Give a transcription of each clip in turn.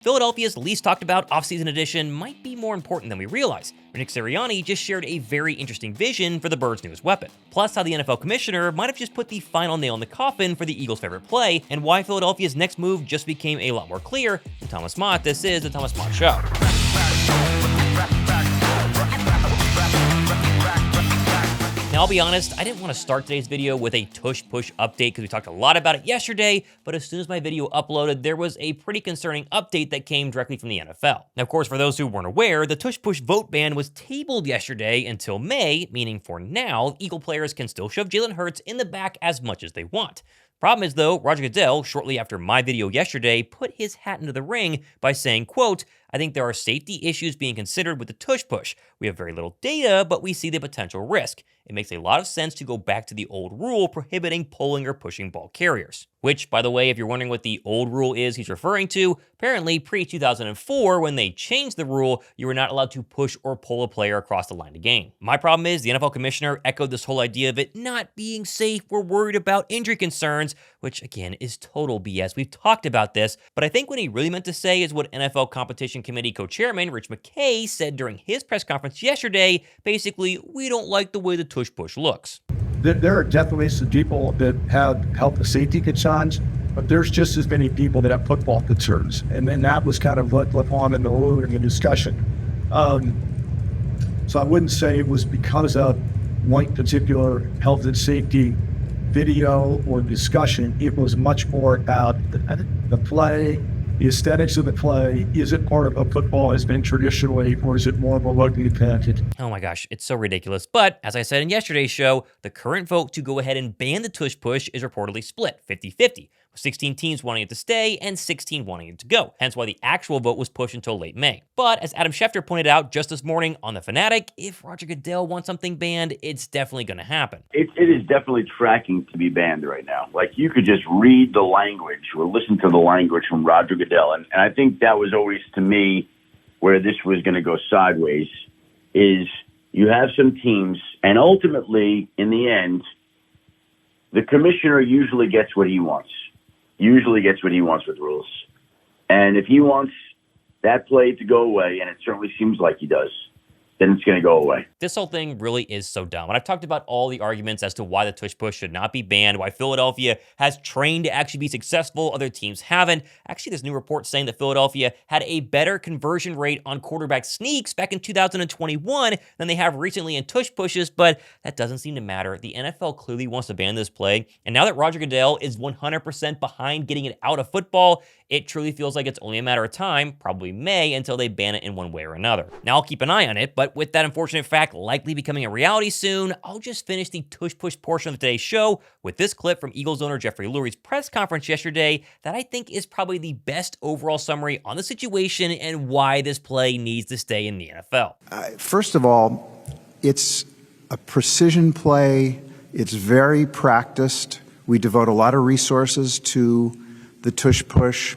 Philadelphia's least talked about offseason edition might be more important than we realize. Nick Sirianni just shared a very interesting vision for the Birds' newest weapon. Plus, how the NFL commissioner might have just put the final nail in the coffin for the Eagles' favorite play, and why Philadelphia's next move just became a lot more clear. I'm Thomas Mott. This is the Thomas Mott Show. Now, I'll be honest, I didn't want to start today's video with a Tush Push update because we talked a lot about it yesterday, but as soon as my video uploaded, there was a pretty concerning update that came directly from the NFL. Now, of course, for those who weren't aware, the Tush Push vote ban was tabled yesterday until May, meaning for now, Eagle players can still shove Jalen Hurts in the back as much as they want. Problem is, though, Roger Goodell, shortly after my video yesterday, put his hat into the ring by saying, quote, "I think there are safety issues being considered with the Tush Push. We have very little data, but we see the potential risk. It makes a lot of sense to go back to the old rule prohibiting pulling or pushing ball carriers." Which, by the way, if you're wondering what the old rule is he's referring to, apparently pre-2004, when they changed the rule, you were not allowed to push or pull a player across the line to gain. My problem is the NFL commissioner echoed this whole idea of it not being safe. We're worried about injury concerns, which again is total BS. We've talked about this, but I think what he really meant to say is what NFL Competition Committee co-chairman Rich McKay said during his press conference yesterday. Basically, we don't like the way the Tush Push looks. There are definitely some people that have health and safety concerns, but there's just as many people that have football concerns. And then that was kind of what on in the room in the discussion. So I wouldn't say it was because of one particular health and safety video or discussion. It was much more about the play, the aesthetics of the play. Is it part of a football has been traditionally, or is it more of a rugby package? Oh my gosh, it's so ridiculous. But as I said in yesterday's show, the current vote to go ahead and ban the Tush Push is reportedly split 50-50, with 16 teams wanting it to stay and 16 wanting it to go. Hence why the actual vote was pushed until late May. But as Adam Schefter pointed out just this morning on The Fanatic, if Roger Goodell wants something banned, it's definitely going to happen. It is definitely tracking to be banned right now. Like, you could just read the language or listen to the language from Roger Goodell. And I think that was always, to me, where this was going to go sideways, is you have some teams, and ultimately, in the end, the commissioner usually gets what he wants. With rules. And if he wants that play to go away, and it certainly seems like he does, then it's going to go away. This whole thing really is so dumb. And I've talked about all the arguments as to why the Tush Push should not be banned, why Philadelphia has trained to actually be successful, other teams haven't. Actually, this new report saying that Philadelphia had a better conversion rate on quarterback sneaks back in 2021 than they have recently in Tush Pushes, but that doesn't seem to matter. The NFL clearly wants to ban this play. And now that Roger Goodell is 100% behind getting it out of football, it truly feels like it's only a matter of time, probably May, until they ban it in one way or another. Now, I'll keep an eye on it, but with that unfortunate fact likely becoming a reality soon, I'll just finish the Tush Push portion of today's show with this clip from Eagles owner Jeffrey Lurie's press conference yesterday that I think is probably the best overall summary on the situation and why this play needs to stay in the NFL. First of all, it's a precision play. It's very practiced. We devote a lot of resources to the Tush Push.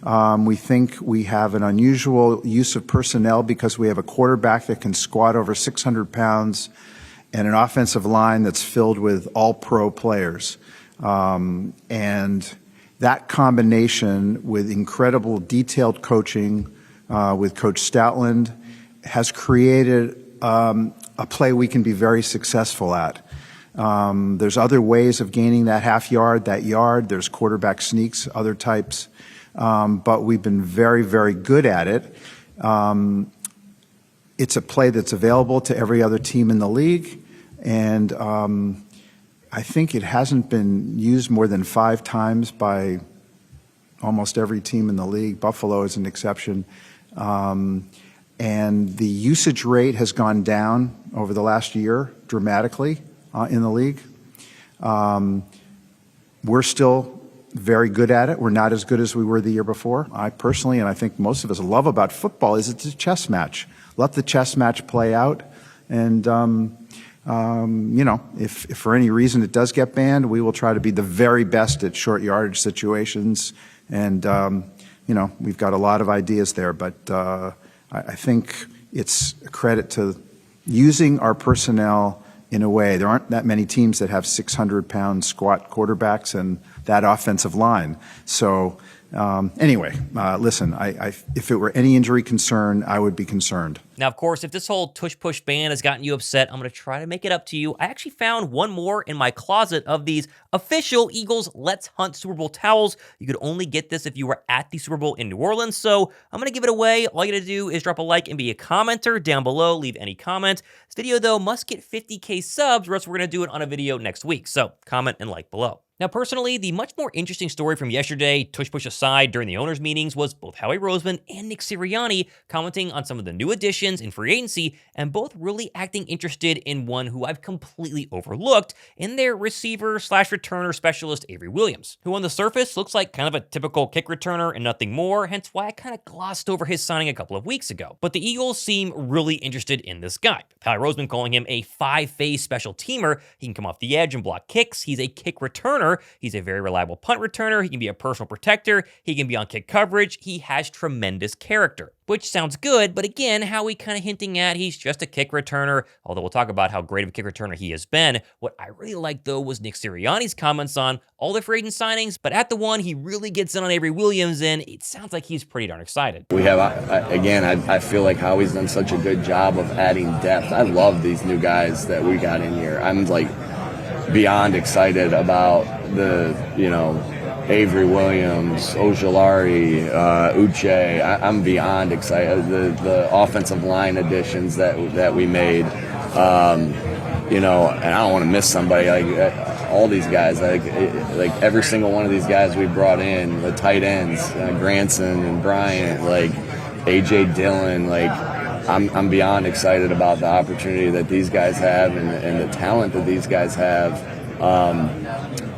We think we have an unusual use of personnel because we have a quarterback that can squat over 600 pounds and an offensive line that's filled with all-pro players. And that combination with incredible detailed coaching with Coach Stoutland has created a play we can be very successful at. There's other ways of gaining that half yard, that yard. There's quarterback sneaks, other types. But we've been very, very good at it. It's a play that's available to every other team in the league. And I think it hasn't been used more than 5 times by almost every team in the league. Buffalo is an exception. And the usage rate has gone down over the last year dramatically in the league. We're still very good at it. We're not as good as we were the year before. I personally, and I think most of us love about football, is it's a chess match. Let the chess match play out. And, you know, if for any reason it does get banned, we will try to be the very best at short yardage situations. And, you know, we've got a lot of ideas there. But I think it's a credit to using our personnel in a way. There aren't that many teams that have 600-pound squat quarterbacks and that offensive line. So Anyway, listen, if it were any injury concern, I would be concerned. Now, of course, if this whole Tush Push ban has gotten you upset, I'm going to try to make it up to you. I actually found one more in my closet of these official Eagles Let's Hunt Super Bowl towels. You could only get this if you were at the Super Bowl in New Orleans, so I'm going to give it away. All you got to do is drop a like and be a commenter down below. Leave any comment. This video, though, must get 50K subs, or else we're going to do it on a video next week, so comment and like below. Now, personally, the much more interesting story from yesterday, Tush Push aside, during the owners' meetings, was both Howie Roseman and Nick Sirianni commenting on some of the new additions in free agency, and both really acting interested in one who I've completely overlooked in their receiver/returner specialist, Avery Williams, who on the surface looks like kind of a typical kick returner and nothing more, hence why I kind of glossed over his signing a couple of weeks ago. But the Eagles seem really interested in this guy. Howie Roseman calling him a five-phase special teamer. He can come off the edge and block kicks. He's a kick returner. He's a very reliable punt returner. He can be a personal protector. He can be on kick coverage. He has tremendous character, which sounds good, but again, Howie kind of hinting at he's just a kick returner, although we'll talk about how great of a kick returner he has been. What I really liked, though, was Nick Sirianni's comments on all the free agent signings, but at the one he really gets in on Avery Williams, and it sounds like he's pretty darn excited. We have, I feel like Howie's done such a good job of adding depth. I love these new guys that we got in here. I'm like beyond excited about the, Avery Williams, Ojulari, Uche. I'm beyond excited. The offensive line additions that we made, and I don't want to miss somebody. Like all these guys, like every single one of these guys we brought in, the tight ends, Granson and Bryant, like AJ Dillon, like. I'm beyond excited about the opportunity that these guys have and the talent that these guys have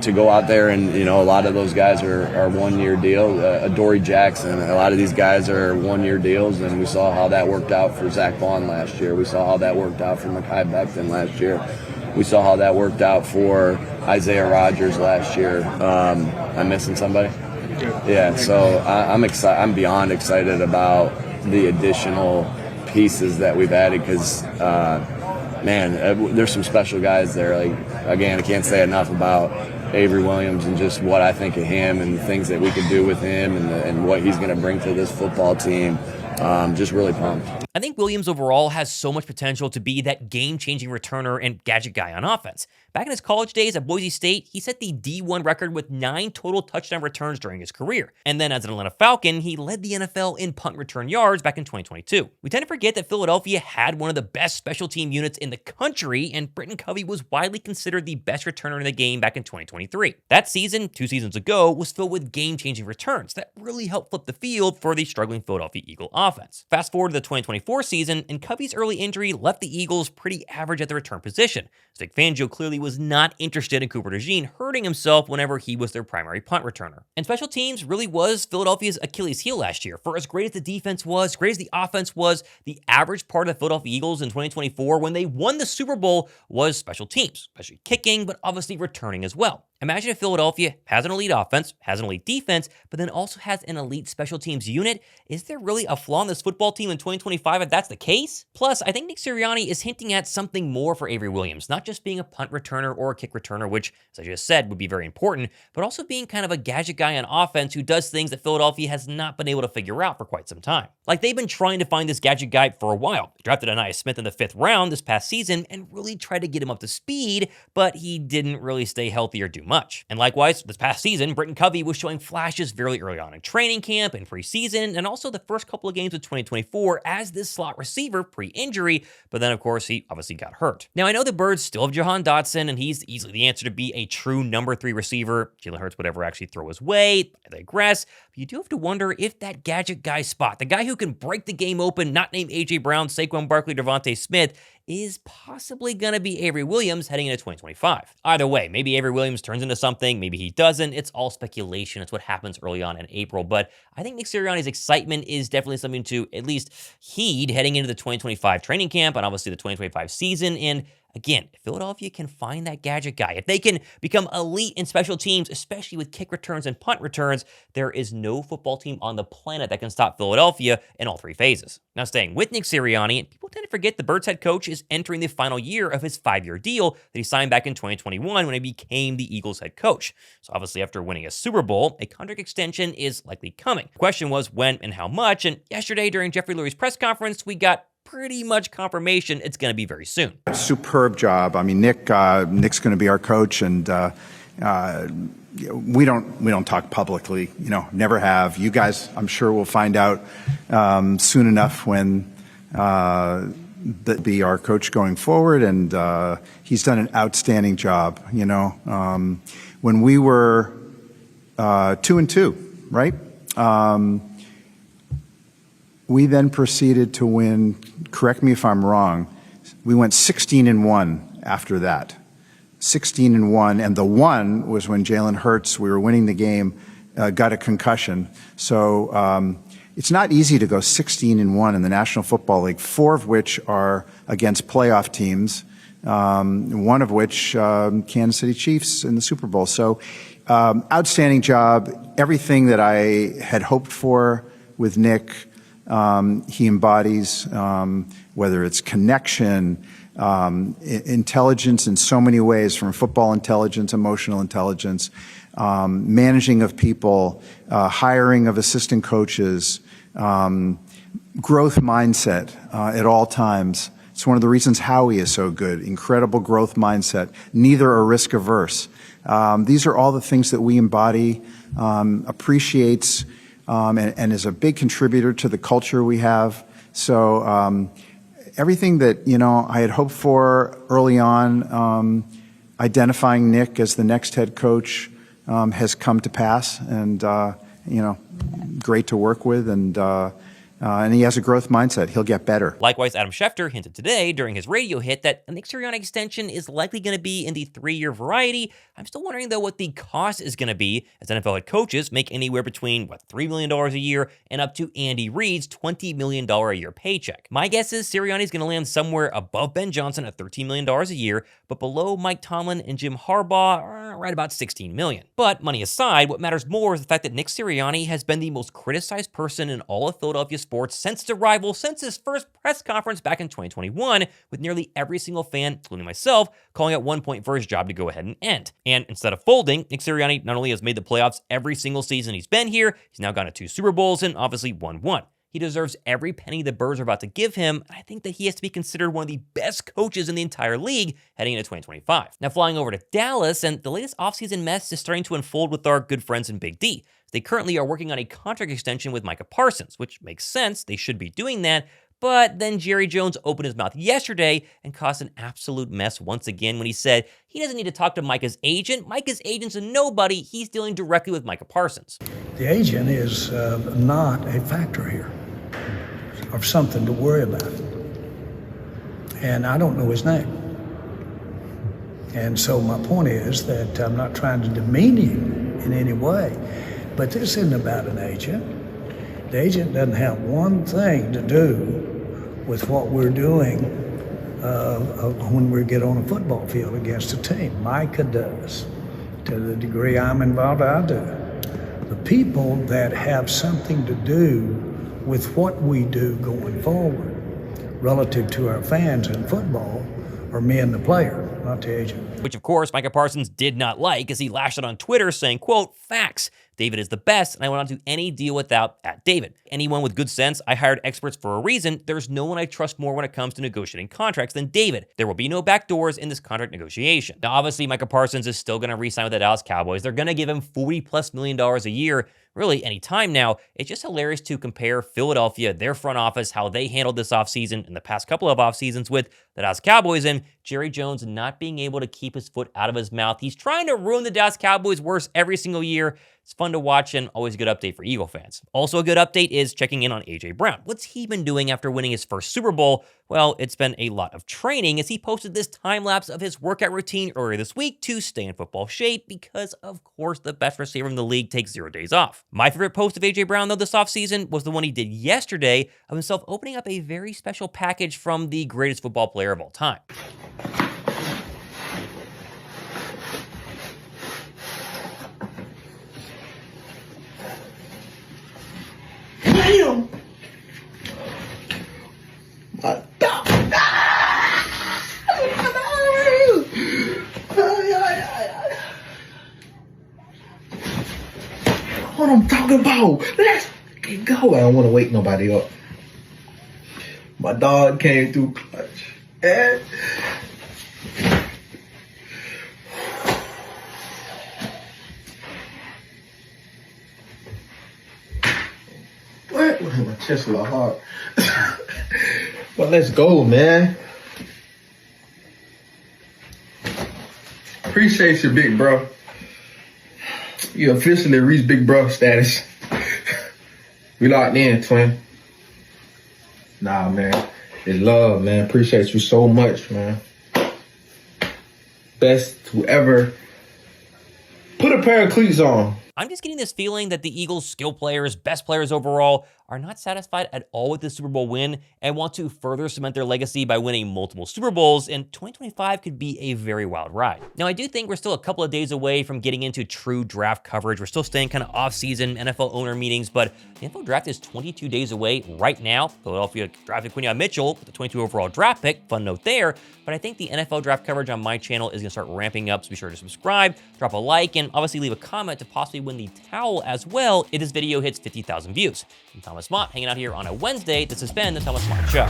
to go out there and, a lot of those guys are one-year deal. Adoree Jackson, a lot of these guys are one-year deals, and we saw how that worked out for Zach Vaughn last year. We saw how that worked out for Mekhi Becton last year. We saw how that worked out for Isaiah Rodgers last year. I'm missing somebody? Yeah, so I'm excited. I'm beyond excited about the additional pieces that we've added because, there's some special guys there. Like, again, I can't say enough about Avery Williams and just what I think of him and the things that we can do with him and what he's going to bring to this football team. Just really pumped. I think Williams overall has so much potential to be that game-changing returner and gadget guy on offense. Back in his college days at Boise State, he set the D1 record with 9 total touchdown returns during his career. And then as an Atlanta Falcon, he led the NFL in punt return yards back in 2022. We tend to forget that Philadelphia had one of the best special team units in the country, and Britton Covey was widely considered the best returner in the game back in 2023. That season, 2 seasons ago, was filled with game-changing returns that really helped flip the field for the struggling Philadelphia Eagle offense. Fast forward to the 2024 season, and Covey's early injury left the Eagles pretty average at the return position. Vic Fangio clearly was not interested in Cooper DeJean hurting himself whenever he was their primary punt returner. And special teams really was Philadelphia's Achilles heel last year. For as great as the defense was, as great as the offense was, the average part of the Philadelphia Eagles in 2024 when they won the Super Bowl was special teams, especially kicking, but obviously returning as well. Imagine if Philadelphia has an elite offense, has an elite defense, but then also has an elite special teams unit. Is there really a flaw in this football team in 2025 if that's the case? Plus, I think Nick Sirianni is hinting at something more for Avery Williams, not just being a punt returner or a kick returner, which, as I just said, would be very important, but also being kind of a gadget guy on offense who does things that Philadelphia has not been able to figure out for quite some time. Like, they've been trying to find this gadget guy for a while. They drafted Anais Smith in the 5th round this past season and really tried to get him up to speed, but he didn't really stay healthy or do much. And likewise, this past season, Britton Covey was showing flashes very early on in training camp and preseason, and also the first couple of games of 2024 as this slot receiver pre-injury, but then, of course, he obviously got hurt. Now, I know the Birds still have Jahan Dotson, and he's easily the answer to be a true number 3 receiver. Jalen Hurts would ever actually throw his way. I digress. But you do have to wonder if that gadget guy spot, the guy who can break the game open, not named A.J. Brown, Saquon Barkley, Devontae Smith, is possibly going to be Avery Williams heading into 2025. Either way, maybe Avery Williams turns into something, maybe he doesn't. It's all speculation. It's what happens early on in April. But I think Nick Sirianni's excitement is definitely something to at least heed heading into the 2025 training camp and obviously the 2025 season. And again, if Philadelphia can find that gadget guy, if they can become elite in special teams, especially with kick returns and punt returns, there is no football team on the planet that can stop Philadelphia in all 3 phases. Now, staying with Nick Sirianni, people tend to forget the Birds head coach is entering the final year of his 5-year deal that he signed back in 2021 when he became the Eagles head coach. So obviously after winning a Super Bowl, a contract extension is likely coming. The question was when and how much, and yesterday during Jeffrey Lurie's press conference, we got pretty much confirmation it's going to be very soon. Superb job. I mean, Nick's going to be our coach, and we don't talk publicly. Never have. You guys, I'm sure, will find out soon enough when that be our coach going forward. And he's done an outstanding job. When we were 2-2, right? We then proceeded to win. Correct me if I'm wrong. We went 16-1 after that. 16-1, and the one was when Jalen Hurts, we were winning the game, got a concussion. So it's not easy to go 16-1 in the National Football League, 4 of which are against playoff teams, one of which Kansas City Chiefs in the Super Bowl. So outstanding job. Everything that I had hoped for with Nick, he embodies, whether it's connection, intelligence in so many ways, from football intelligence, emotional intelligence, managing of people, hiring of assistant coaches, growth mindset at all times. It's one of the reasons Howie is so good. Incredible growth mindset. Neither are risk averse. These are all the things that we embody, appreciates, and is a big contributor to the culture we have. So everything that I had hoped for early on, identifying Nick as the next head coach, has come to pass, and great to work with, and he has a growth mindset. He'll get better. Likewise, Adam Schefter hinted today during his radio hit that a Nick Sirianni extension is likely going to be in the 3-year variety. I'm still wondering, though, what the cost is going to be, as NFL head coaches make anywhere between, $3 million a year and up to Andy Reid's $20 million a year paycheck. My guess is Sirianni's going to land somewhere above Ben Johnson at $13 million a year, but below Mike Tomlin and Jim Harbaugh, right about $16 million. But money aside, what matters more is the fact that Nick Sirianni has been the most criticized person in all of Philadelphia sports since its arrival, since his first press conference back in 2021, with nearly every single fan, including myself, calling at one point for his job to go ahead and end. And instead of folding, Nick Sirianni not only has made the playoffs every single season he's been here, he's now gone to 2 Super Bowls and obviously won 1. He deserves every penny the Birds are about to give him, and I think that he has to be considered one of the best coaches in the entire league heading into 2025. Now flying over to Dallas, and the latest offseason mess is starting to unfold with our good friends in Big D. They currently are working on a contract extension with Micah Parsons, which makes sense, they should be doing that, but then Jerry Jones opened his mouth yesterday and caused an absolute mess once again when he said he doesn't need to talk to Micah's agent. Micah's agent's a nobody. He's dealing directly with Micah Parsons. The agent is not a factor here, or something to worry about. And I don't know his name. And so my point is that I'm not trying to demean him in any way, but this isn't about an agent. The agent doesn't have one thing to do with what we're doing when we get on a football field against a team. Micah does. To the degree I'm involved, I do. The people that have something to do with what we do going forward relative to our fans in football are me and the player, not the agent. Which, of course, Micah Parsons did not like, as he lashed out on Twitter saying, quote, "Facts. David is the best, and I won't do any deal without @David. Anyone with good sense, I hired experts for a reason. There's no one I trust more when it comes to negotiating contracts than David. There will be no back doors in this contract negotiation." Now, obviously, Micah Parsons is still going to re-sign with the Dallas Cowboys. They're going to give him $40+ million a year, really any time now. It's just hilarious to compare Philadelphia, their front office, how they handled this offseason and the past couple of offseasons with the Dallas Cowboys, and Jerry Jones not being able to keep his foot out of his mouth. He's trying to ruin the Dallas Cowboys worse every single year. It's fun to watch and always a good update for Eagle fans. Also a good update is checking in on A.J. Brown. What's he been doing after winning his first Super Bowl? Well, it's been a lot of training, as he posted this time-lapse of his workout routine earlier this week to stay in football shape because, of course, the best receiver in the league takes 0 days off. My favorite post of A.J. Brown, though, this offseason was the one he did yesterday of himself opening up a very special package from the greatest football player of all time. Damn! I don't want to wake nobody up. My dog came through clutch. And what? My chest a little hard. But let's go, man. Appreciate you, big bro. You officially reached big bro status. We locked in, twin. Nah, man. It's love, man. Appreciate you so much, man. Best to ever put a pair of cleats on. I'm just getting this feeling that the Eagles' skill players, best players overall, are not satisfied at all with the Super Bowl win and want to further cement their legacy by winning multiple Super Bowls, and 2025 could be a very wild ride. Now, I do think we're still a couple of days away from getting into true draft coverage. We're still staying kind of off-season NFL owner meetings, but the NFL draft is 22 days away right now. Philadelphia drafted Quinyon Mitchell with the 22 overall draft pick. Fun note there. But I think the NFL draft coverage on my channel is going to start ramping up, so be sure to subscribe, drop a like, and obviously leave a comment to possibly win the towel as well if this video hits 50,000 views. I'm Thomas Mott, hanging out here on a Wednesday. This has been the Thomas Mott Show.